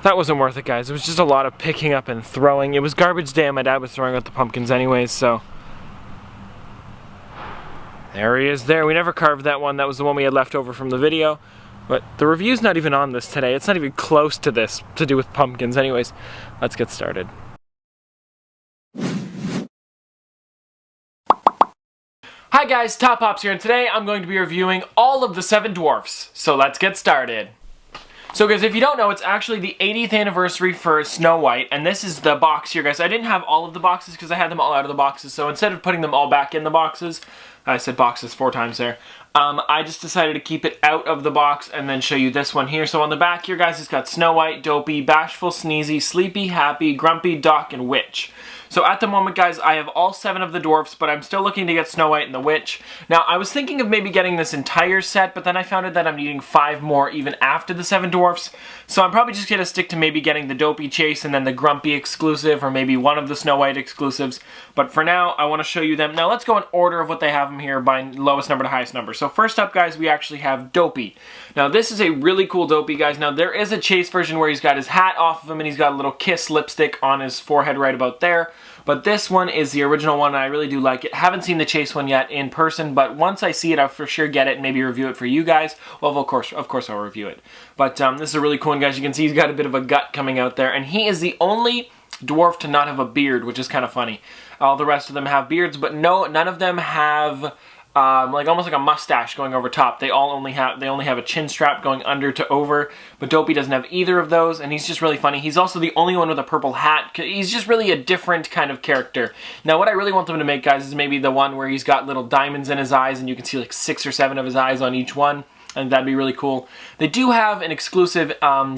That wasn't worth it, guys. It was just a lot of picking up and throwing. It was garbage day and my dad was throwing out the pumpkins anyways, so. There he is there. We never carved that one. That was the one we had left over from the video. But the review's not even on this today. It's not even close to this to do with pumpkins. Anyways, let's get started. Hi guys, Top Pops here, and today I'm going to be reviewing all of the 7 Dwarfs. So let's get started. So guys, if you don't know, it's actually the 80th anniversary for Snow White, and this is the box here, guys. I didn't have all of the boxes because I had them all out of the boxes, so instead of putting them all back in the boxes, I said boxes 4 times there, I just decided to keep it out of the box and then show you this one here. So on the back here, guys, it's got Snow White, Dopey, Bashful, Sneezy, Sleepy, Happy, Grumpy, Doc, and Witch. So at the moment, guys, I have all 7 of the Dwarfs, but I'm still looking to get Snow White and the Witch. Now, I was thinking of maybe getting this entire set, but then I found out that I'm needing 5 more even after the 7 Dwarfs. So I'm probably just going to stick to maybe getting the Dopey Chase and then the Grumpy exclusive, or maybe one of the Snow White exclusives. But for now, I want to show you them. Now, let's go in order of what they have them here by lowest number to highest number. So first up, guys, we actually have Dopey. Now, this is a really cool Dopey, guys. Now, there is a Chase version where he's got his hat off of him and he's got a little kiss lipstick on his forehead right about there. But this one is the original one, and I really do like it. Haven't seen the Chase one yet in person, but once I see it, I'll for sure get it and maybe review it for you guys. Well, of course I'll review it. But this is a really cool one, guys. You can see he's got a bit of a gut coming out there, and he is the only dwarf to not have a beard, which is kind of funny. All the rest of them have beards, but no, none of them have like almost like a mustache going over top. They only have a chin strap going under to over, but Dopey doesn't have either of those, and he's just really funny. He's also the only one with a purple hat. He's just really a different kind of character. Now, what I really want them to make, guys, is maybe the one where he's got little diamonds in his eyes, and you can see like 6 or 7 of his eyes on each one. And that'd be really cool. They do have an exclusive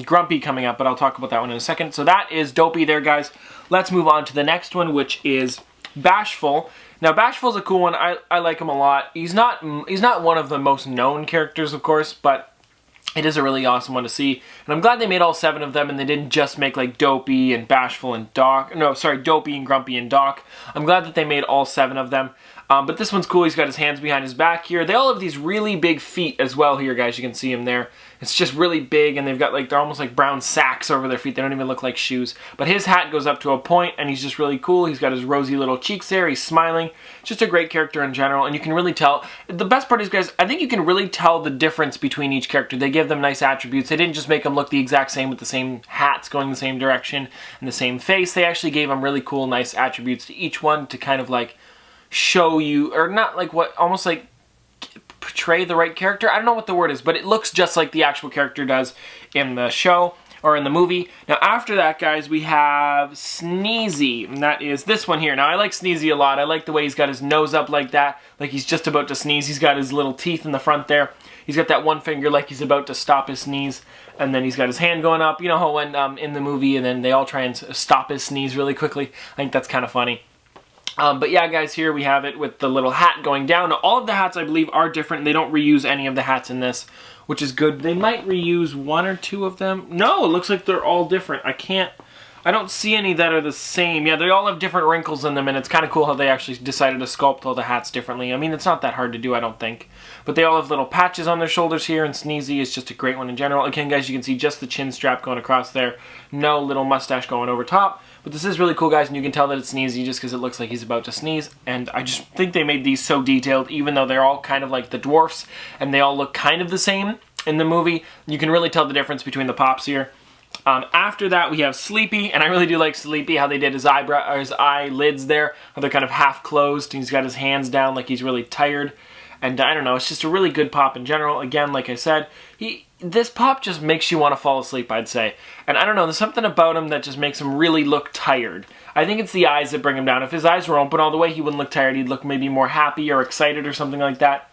Grumpy coming up, but I'll talk about that one in a second. So that is Dopey there, guys. Let's move on to the next one, which is Bashful. Now, Bashful's a cool one. I like him a lot. He's not one of the most known characters, of course, but it is a really awesome one to see. And I'm glad they made all 7 of them and they didn't just make like Dopey and Bashful and Doc. No, sorry, Dopey and Grumpy and Doc. I'm glad that they made all 7 of them. But this one's cool. He's got his hands behind his back here. They all have these really big feet as well here, guys. You can see him there. It's just really big, and they've got like, they're almost like brown sacks over their feet. They don't even look like shoes. But his hat goes up to a point, and he's just really cool. He's got his rosy little cheeks there. He's smiling. Just a great character in general, and you can really tell. The best part is, guys, I think you can really tell the difference between each character. They give them nice attributes. They didn't just make them look the exact same with the same hats going the same direction and the same face. They actually gave them really cool, nice attributes to each one to kind of like show you, or not like what, almost like portray the right character. I don't know what the word is, but it looks just like the actual character does in the show or in the movie. Now after that, guys, we have Sneezy, and that is this one here. Now I like Sneezy a lot. I like the way he's got his nose up like that, like he's just about to sneeze. He's got his little teeth in the front there. He's got that one finger like he's about to stop his sneeze, and then he's got his hand going up. You know how when in the movie, and then they all try and stop his sneeze really quickly? I think that's kind of funny. But yeah, guys, here we have it with the little hat going down. Now, all of the hats, I believe, are different. They don't reuse any of the hats in this, which is good. They might reuse 1 or 2 of them. No, it looks like they're all different. I don't see any that are the same. Yeah, they all have different wrinkles in them, and it's kind of cool how they actually decided to sculpt all the hats differently. I mean, it's not that hard to do, I don't think. But they all have little patches on their shoulders here, and Sneezy is just a great one in general. Again, guys, you can see just the chin strap going across there. No little mustache going over top. But this is really cool, guys, and you can tell that it's Sneezy just because it looks like he's about to sneeze. And I just think they made these so detailed, even though they're all kind of like the Dwarfs, and they all look kind of the same in the movie. You can really tell the difference between the Pops here. After that, we have Sleepy, and I really do like Sleepy, how they did his eyebrow, or his eyelids there, how they're kind of half closed, and he's got his hands down like he's really tired. And I don't know, it's just a really good Pop in general. Again, like I said, this Pop just makes you want to fall asleep, I'd say. And I don't know, there's something about him that just makes him really look tired. I think it's the eyes that bring him down. If his eyes were open all the way, he wouldn't look tired. He'd look maybe more happy or excited or something like that.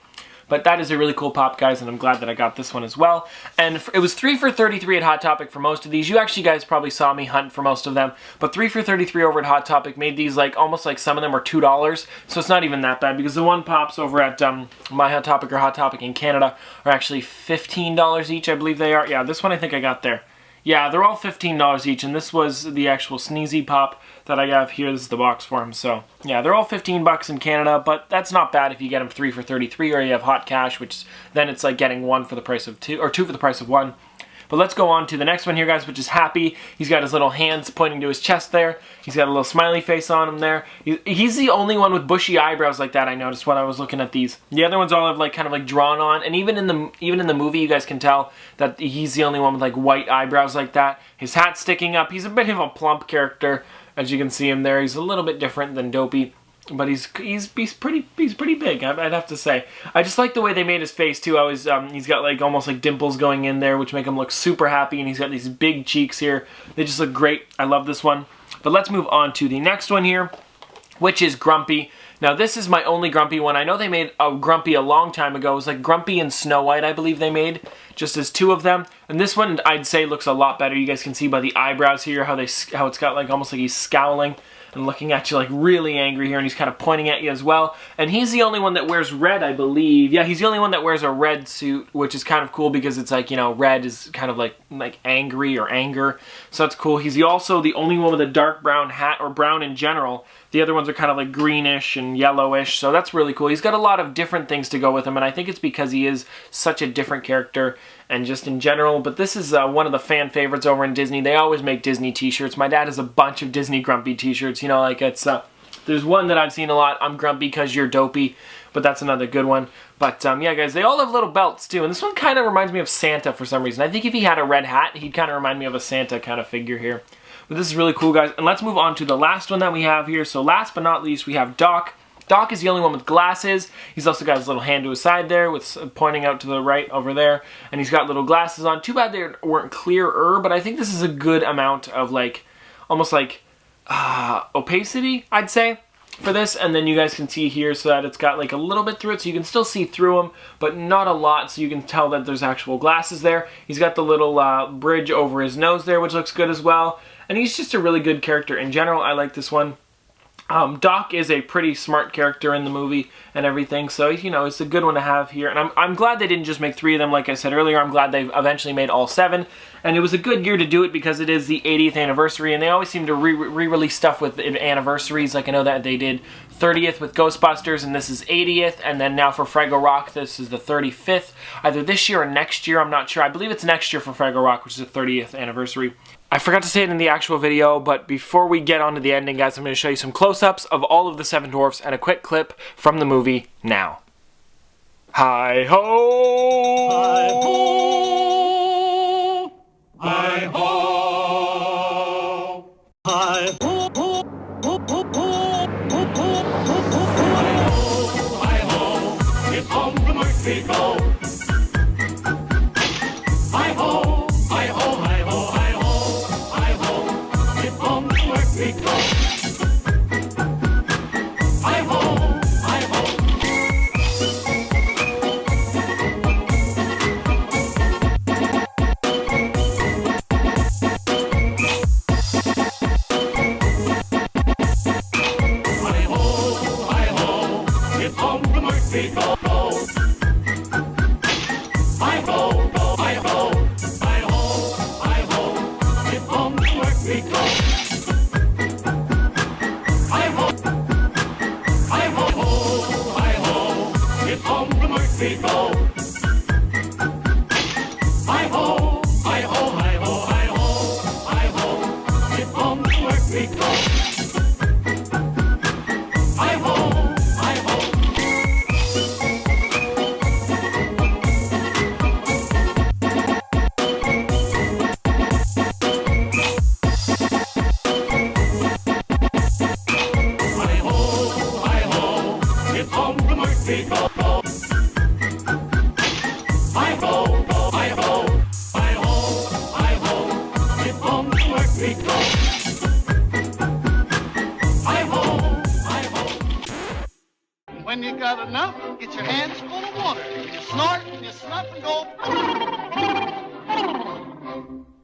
But that is a really cool Pop, guys, and I'm glad that I got this one as well. And it was 3 for $33 at Hot Topic for most of these. You actually guys probably saw me hunt for most of them. But 3 for $33 over at Hot Topic made these like almost like some of them were $2. So it's not even that bad, because the one Pops over at My Hot Topic or Hot Topic in Canada are actually $15 each, I believe they are. Yeah, this one I think I got there. Yeah, they're all $15 each, and this was the actual Sneezy Pop that I have here. This is the box for him, so yeah, they're all 15 bucks in Canada, but that's not bad if you get them 3 for $33, or you have hot cash, which then it's like getting 1 for the price of 2, or 2 for the price of 1. But let's go on to the next one here, guys, which is Happy. He's got his little hands pointing to his chest there. He's got a little smiley face on him there. He's the only one with bushy eyebrows like that, I noticed when I was looking at these. The other ones all have like kind of like drawn on, and even in the movie you guys can tell that he's the only one with like white eyebrows like that. His hat's sticking up. He's a bit of a plump character, as you can see him there. He's a little bit different than Dopey. But he's pretty big, I'd have to say. I just like the way they made his face too. He's got like almost like dimples going in there, which make him look super happy, and he's got these big cheeks here. They just look great. I love this one. But let's move on to the next one here, which is Grumpy. Now this is my only Grumpy one. I know they made a Grumpy a long time ago. It was like Grumpy and Snow White, I believe they made, just as two of them. And this one I'd say looks a lot better. You guys can see by the eyebrows here how it's got like almost like he's scowling and looking at you like really angry here, and he's kind of pointing at you as well. And he's the only one that wears red, I believe. Yeah, he's the only one that wears a red suit, which is kind of cool because it's like, you know, red is kind of like angry or anger. So that's cool. He's also the only one with a dark brown hat, or brown in general. The other ones are kind of like greenish and yellowish, so that's really cool. He's got a lot of different things to go with him, and I think it's because he is such a different character and just in general. But this is one of the fan favorites over in Disney. They always make Disney t-shirts. My dad has a bunch of Disney Grumpy t-shirts. You know, like it's there's one that I've seen a lot. I'm Grumpy because you're Dopey, but that's another good one. But yeah, guys, they all have little belts too, and this one kind of reminds me of Santa for some reason. I think if he had a red hat, he'd kind of remind me of a Santa kind of figure here. But this is really cool, guys. And let's move on to the last one that we have here. So last but not least, we have Doc. Doc is the only one with glasses. He's also got his little hand to his side there, with pointing out to the right over there. And he's got little glasses on. Too bad they weren't clearer, but I think this is a good amount of like, almost like opacity, I'd say, for this. And then you guys can see here so that it's got like a little bit through it, so you can still see through them, but not a lot, so you can tell that there's actual glasses there. He's got the little bridge over his nose there, which looks good as well. And he's just a really good character in general. I like this one. Doc is a pretty smart character in the movie and everything, so, you know, it's a good one to have here. And I'm glad they didn't just make 3 of them, like I said earlier. I'm glad they eventually made all 7. And it was a good year to do it because it is the 80th anniversary, and they always seem to re-release stuff with anniversaries. Like I know that they did 30th with Ghostbusters, and this is 80th, and then now for Fraggle Rock, this is the 35th. Either this year or next year, I'm not sure. I believe it's next year for Fraggle Rock, which is the 30th anniversary. I forgot to say it in the actual video, but before we get on to the ending, guys, I'm going to show you some close-ups of all of the 7 Dwarfs and a quick clip from the movie now. Hi-ho! Hi-ho! Hi-ho! Hi-ho! Hi-ho! If home from earth we go. Hi-ho! Hi-ho! Hi-ho! Hi-ho! Hi-ho! If home from earth we go. Hi-ho! Hi-ho! When you got enough, get your hands full of water. You snort and you snuff and go.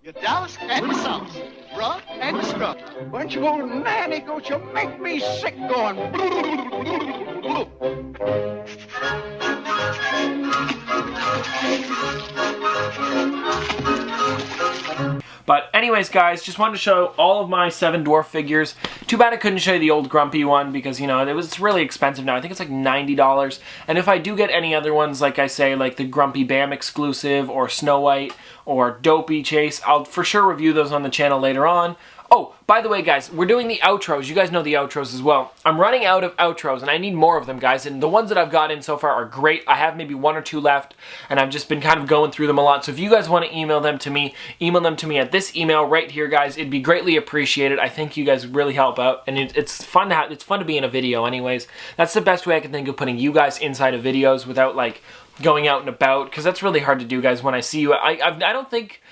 You douse and you sauce. Rub and you scrub. Bunch of old nanny goats, you make me sick going. But anyways, guys, just wanted to show all of my 7 dwarf figures. Too bad I couldn't show you the old Grumpy one because, you know, it was really expensive now. I think it's like $90. And if I do get any other ones, like I say, like the Grumpy Bam exclusive or Snow White or Dopey Chase, I'll for sure review those on the channel later on. Oh, by the way, guys, we're doing the outros. You guys know the outros as well. I'm running out of outros, and I need more of them, guys. And the ones that I've got in so far are great. I have maybe 1 or 2 left, and I've just been kind of going through them a lot. So if you guys want to email them to me at this email right here, guys. It'd be greatly appreciated. I think you guys really help out, and it's fun to it's fun to be in a video, anyways. That's the best way I can think of putting you guys inside of videos without like going out and about, because that's really hard to do, guys. When I see you, I don't think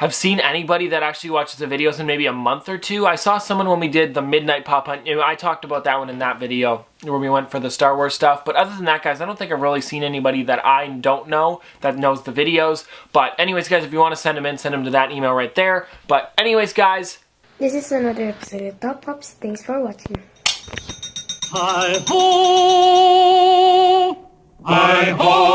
I've seen anybody that actually watches the videos in maybe a month or 2. I saw someone when we did the Midnight Pop Hunt. You know, I talked about that one in that video where we went for the Star Wars stuff. But other than that, guys, I don't think I've really seen anybody that I don't know that knows the videos. But anyways, guys, if you want to send them in, send them to that email right there. But anyways, guys, this is another episode of Top Pops. Thanks for watching. Hi-ho! Hi-ho!